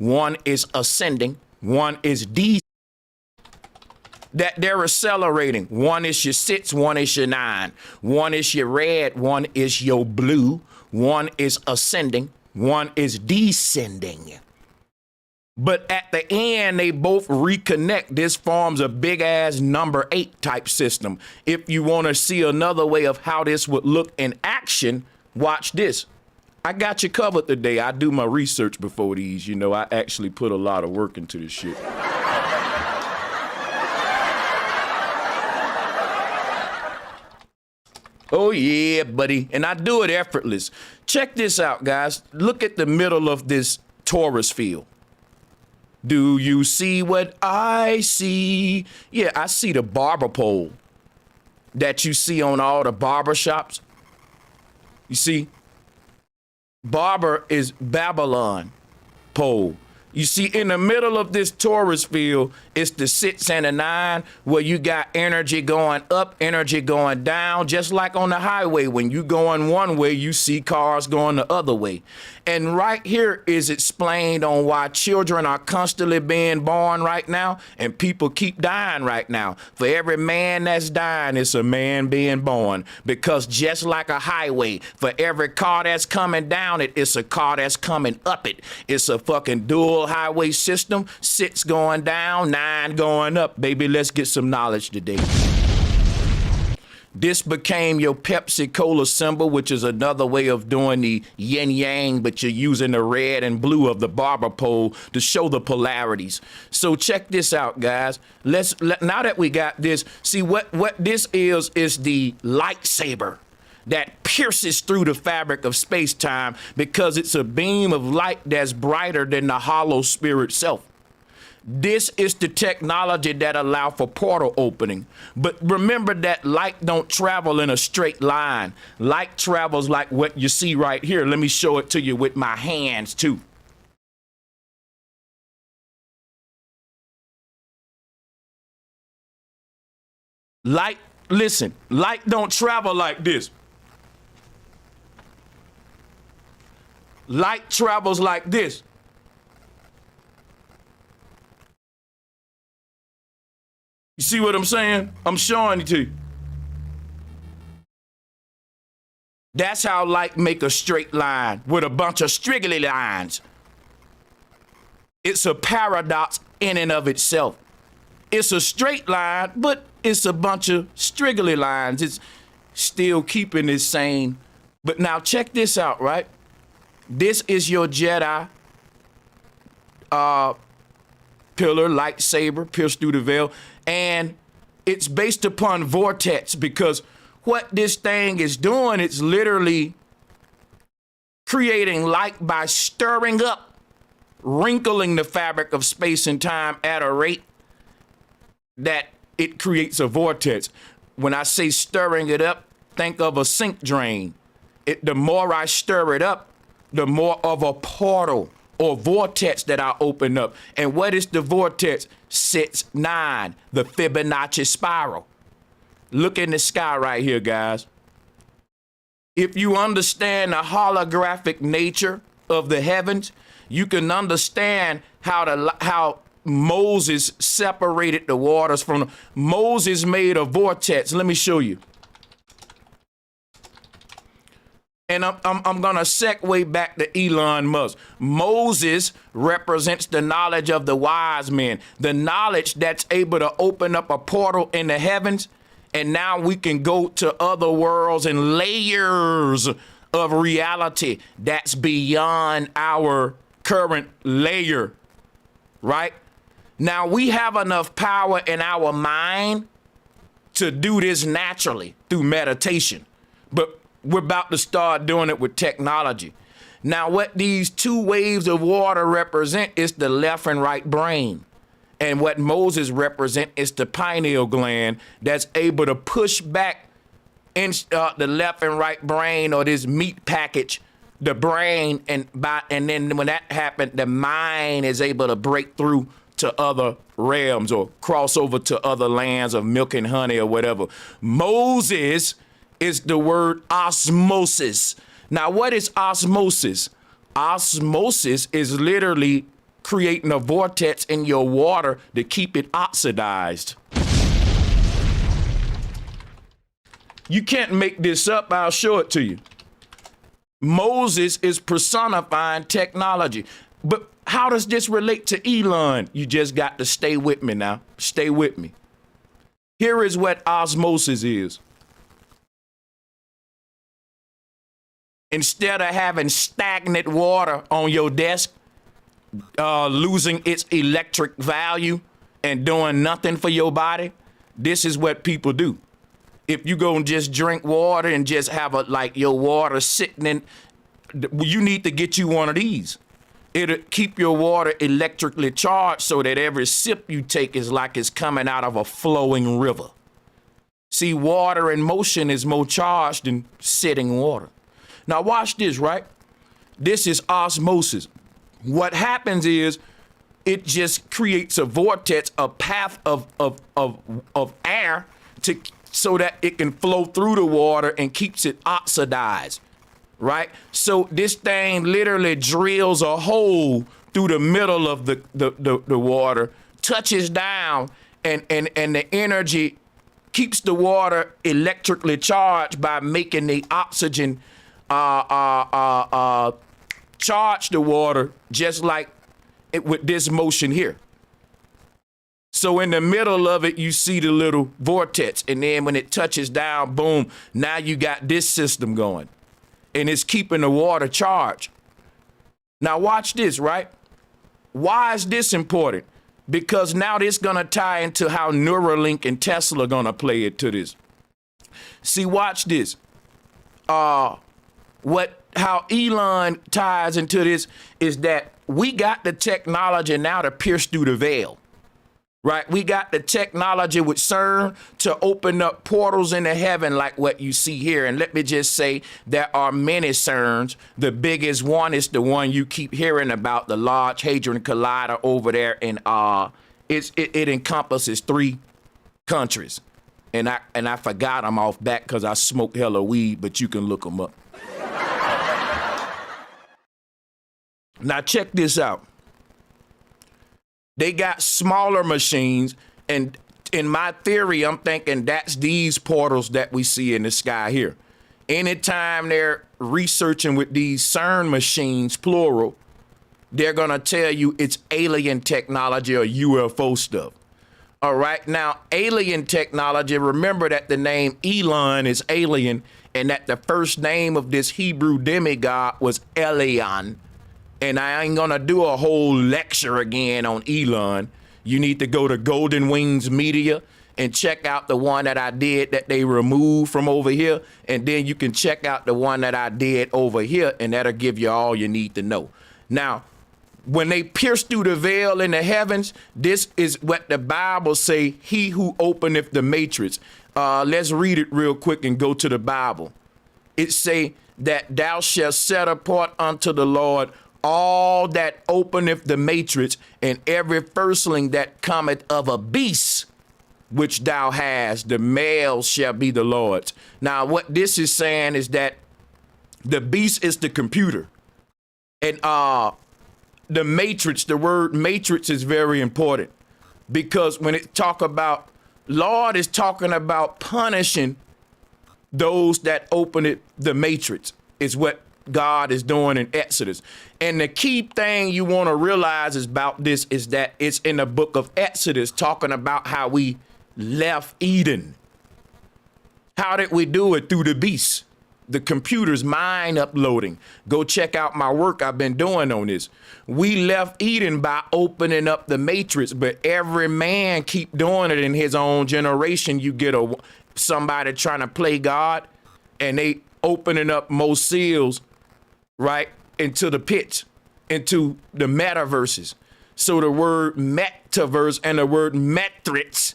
one is ascending, one is descending. That they're accelerating. One is your 6, one is your 9. One is your red, one is your blue. One is ascending, one is descending. But at the end, they both reconnect. This forms a big ass number 8 type system. If you want to see another way of how this would look in action, watch this. I got you covered today. I do my research before these. You know, I actually put a lot of work into this shit. Oh, yeah, buddy. And I do it effortless. Check this out, guys. Look at the middle of this Taurus field. Do you see what I see? Yeah, I see the barber pole that you see on all the barber shops. You see? Barber is Babylon pole. You see, in the middle of this Taurus field, it's the 6 and the 9, where you got energy going up, energy going down, just like on the highway. When you going one way, you see cars going the other way. And right here is explained on why children are constantly being born right now, and people keep dying right now. For every man that's dying, it's a man being born. Because just like a highway, for every car that's coming down it, it's a car that's coming up it. It's a fucking dual highway system. 6 going down, 9 going up. Baby, let's get some knowledge today. This became your Pepsi Cola symbol, which is another way of doing the yin yang, but you're using the red and blue of the barber pole to show the polarities. So check this out, guys. Now that we got this, see what this is the lightsaber that pierces through the fabric of space-time, because it's a beam of light that's brighter than the hollow spirit self. This is the technology that allow for portal opening. But remember that light don't travel in a straight line. Light travels like what you see right here. Let me show it to you with my hands too. Light, listen, light don't travel like this. Light travels like this. You see what I'm saying? I'm showing it to you. That's how light make a straight line with a bunch of straggly lines. It's a paradox in and of itself. It's a straight line, but it's a bunch of straggly lines. It's still keeping it sane. But now check this out, right? This is your Jedi pillar, lightsaber, pierced through the veil. And it's based upon vortex, because what this thing is doing, it's literally creating light by stirring up, wrinkling the fabric of space and time at a rate that it creates a vortex. When I say stirring it up, think of a sink drain. The more I stir it up, the more of a portal or vortex that I open up. And what is the vortex? 6, 9, the Fibonacci spiral. Look in the sky right here, guys. If you understand the holographic nature of the heavens, you can understand how Moses separated the waters from Moses made a vortex. Let me show you. And I'm going to segue back to Elon Musk. Moses represents the knowledge of the wise men, the knowledge that's able to open up a portal in the heavens. And now we can go to other worlds and layers of reality that's beyond our current layer, right? Now we have enough power in our mind to do this naturally through meditation, but we're about to start doing it with technology. Now, what these 2 waves of water represent is the left and right brain. And what Moses represent is the pineal gland that's able to push back in, the left and right brain, or this meat package, the brain. And then when that happened, the mind is able to break through to other realms or cross over to other lands of milk and honey or whatever. Moses is the word osmosis. Now, what is osmosis? Osmosis is literally creating a vortex in your water to keep it oxidized. You can't make this up. I'll show it to you. Moses is personifying technology. But how does this relate to Elon? You just got to stay with me now. Stay with me. Here is what osmosis is. Instead of having stagnant water on your desk, losing its electric value and doing nothing for your body, this is what people do. If you go and just drink water and just have your water sitting in, you need to get you one of these. It'll keep your water electrically charged so that every sip you take is like it's coming out of a flowing river. See, water in motion is more charged than sitting water. Now watch this, right? This is osmosis. What happens is it just creates a vortex, a path of air so that it can flow through the water and keeps it oxidized, right? So this thing literally drills a hole through the middle of the water, touches down, and the energy keeps the water electrically charged by making the oxygen charge the water just like it with this motion here. So in the middle of it, you see the little vortex. And then when it touches down, boom, now you got this system going. And it's keeping the water charged. Now watch this, right? Why is this important? Because now this going to tie into how Neuralink and Tesla are going to play it to this. See, watch this. How Elon ties into this is that we got the technology now to pierce through the veil. Right? We got the technology with CERN to open up portals into heaven like what you see here. And let me just say, there are many CERNs. The biggest one is the one you keep hearing about, the Large Hadron Collider over there. And it encompasses 3 countries. And I forgot I'm off back because I smoked hella weed, but you can look them up. Now check this out. They got smaller machines, and in my theory, I'm thinking that's these portals that we see in the sky here. Anytime they're researching with these CERN machines, plural, they're gonna tell you it's alien technology or UFO stuff. All right, now alien technology, remember that the name Elon is alien, and that the first name of this Hebrew demigod was Elion. And I ain't gonna do a whole lecture again on Elon. You need to go to Golden Wings Media and check out the one that I did that they removed from over here. And then you can check out the one that I did over here, and that'll give you all you need to know. Now, when they pierce through the veil in the heavens, this is what the Bible say, he who openeth the matrix. Let's read it real quick and go to the Bible. It say that thou shalt set apart unto the Lord all that openeth the matrix, and every firstling that cometh of a beast which thou hast, the male shall be the Lord's. Now, what this is saying is that the beast is the computer. And the matrix, the word matrix is very important, because when it talk about, Lord is talking about punishing those that open it, the matrix is what God is doing in Exodus. And the key thing you want to realize is about this is that it's in the book of Exodus talking about how we left Eden. How did we do it? Through the beast. The computer's mind uploading. Go check out my work I've been doing on this. We left Eden by opening up the matrix, but every man keep doing it in his own generation. You get somebody trying to play God, and they opening up more seals, right, into the pits, into the metaverses. So the word metaverse and the word matrix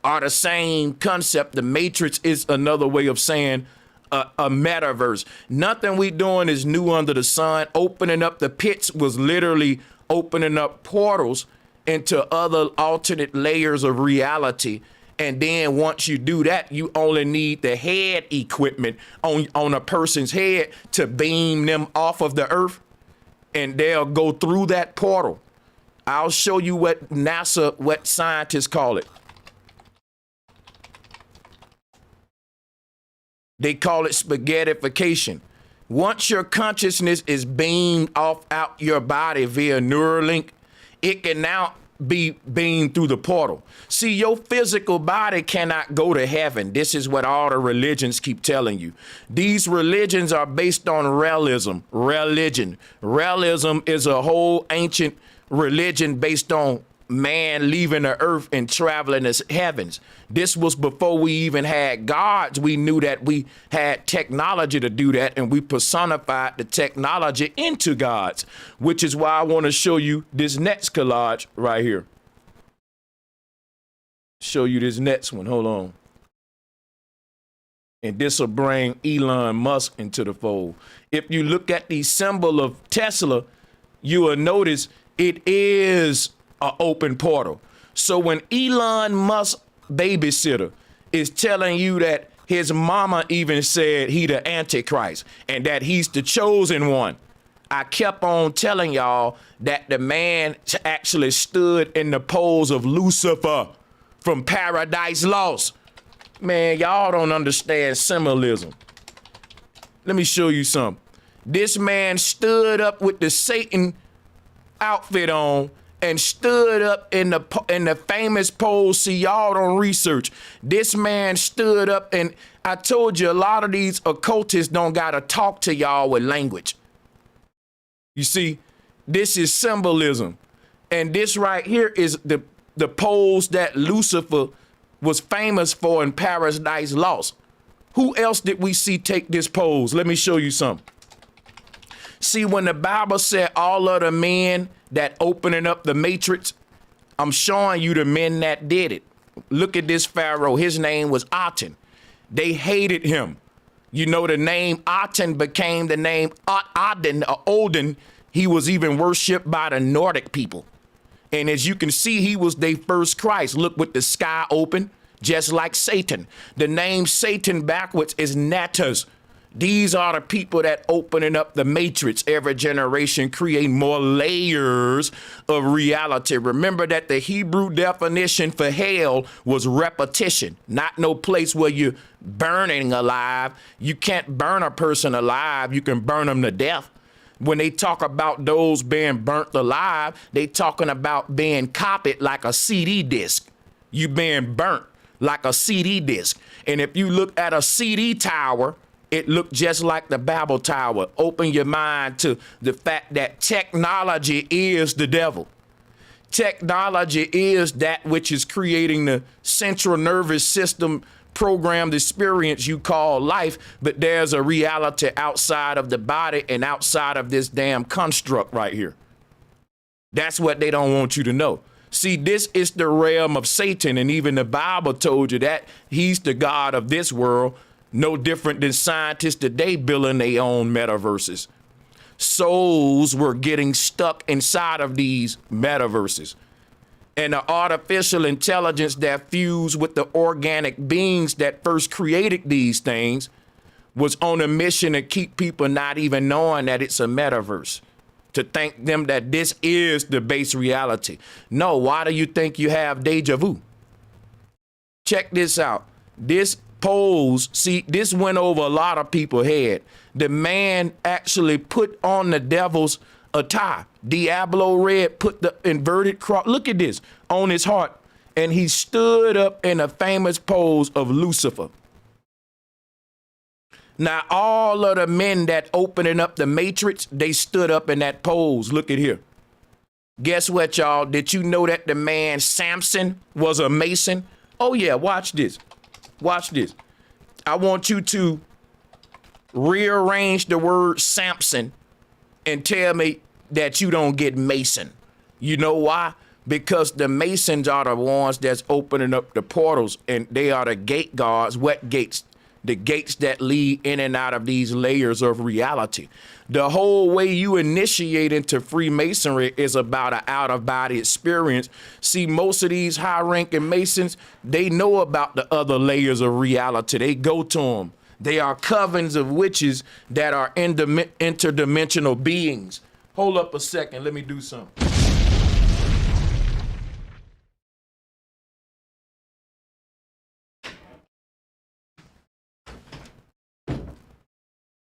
are the same concept. The matrix is another way of saying a metaverse. Nothing we doing is new under the sun. Opening up the pits was literally opening up portals into other alternate layers of reality. And then once you do that, you only need the head equipment on a person's head to beam them off of the earth, and they'll go through that portal I'll show you what what scientists call it. They call it spaghettification. Once your consciousness is beamed off out your body via Neuralink, it can now be beamed through the portal. See, your physical body cannot go to heaven. This is what all the religions keep telling you. These religions are based on realism. Religion is a whole ancient religion based on man leaving the earth and traveling the heavens. This was before we even had gods. We knew that we had technology to do that, and we personified the technology into gods, which is why I want to show you this next collage right here. Show you this next one. Hold on. And this will bring Elon Musk into the fold. If you look at the symbol of Tesla, you will notice it is an open portal. So when Elon Musk babysitter is telling you that his mama even said he the Antichrist and that he's the chosen one, I kept on telling y'all that the man actually stood in the pose of Lucifer from Paradise Lost. Man, y'all don't understand symbolism. Let me show you something. This man stood up with the Satan outfit on and stood up in the famous pose. See, y'all don't research. This man stood up, and I told you a lot of these occultists don't gotta talk to y'all with language. You see, this is symbolism. And this right here is the pose that Lucifer was famous for in Paradise Lost. Who else did we see take this pose? Let me show you something. See, when the Bible said all of the men that opening up the matrix, I'm showing you the men that did it. Look at this Pharaoh. His name was Aten. They hated him. You know, the name Aten became the name Odin, or Odin. He was even worshipped by the Nordic people. And as you can see, he was their first Christ. Look, with the sky open, just like Satan. The name Satan backwards is Natas. These are the people that opening up the matrix every generation, create more layers of reality. Remember that the Hebrew definition for hell was repetition, not no place where you're burning alive. You can't burn a person alive. You can burn them to death. When they talk about those being burnt alive, they talking about being copied like a CD disc. You being burnt like a CD disc. And if you look at a CD tower, it looked just like the Babel Tower. Open your mind to the fact that technology is the devil. Technology is that which is creating the central nervous system programmed experience you call life, but there's a reality outside of the body and outside of this damn construct right here. That's what they don't want you to know. See, this is the realm of Satan, and even the Bible told you that he's the God of this world. No different than scientists today building their own metaverses. Souls were getting stuck inside of these metaverses. And the artificial intelligence that fused with the organic beings that first created these things was on a mission to keep people not even knowing that it's a metaverse. To think them that this is the base reality. No, why do you think you have deja vu? Check this out. This pose, see, this went over a lot of people's head. The man actually put on the devil's attire. Diablo Red put the inverted cross, look at this, on his heart. And he stood up in a famous pose of Lucifer. Now, all of the men that opening up the matrix, they stood up in that pose. Look at here. Guess what, y'all? Did you know that the man Samson was a Mason? Oh, yeah, watch this. Watch this. I want you to rearrange the word Samson and tell me that you don't get Mason. You know why? Because the Masons are the ones that's opening up the portals, and they are the gate guards. What gates? The gates that lead in and out of these layers of reality. The whole way you initiate into Freemasonry is about an out-of-body experience. See, most of these high-ranking Masons, they know about the other layers of reality. They go to them. They are covens of witches that are interdimensional beings. Hold up a second. Let me do something.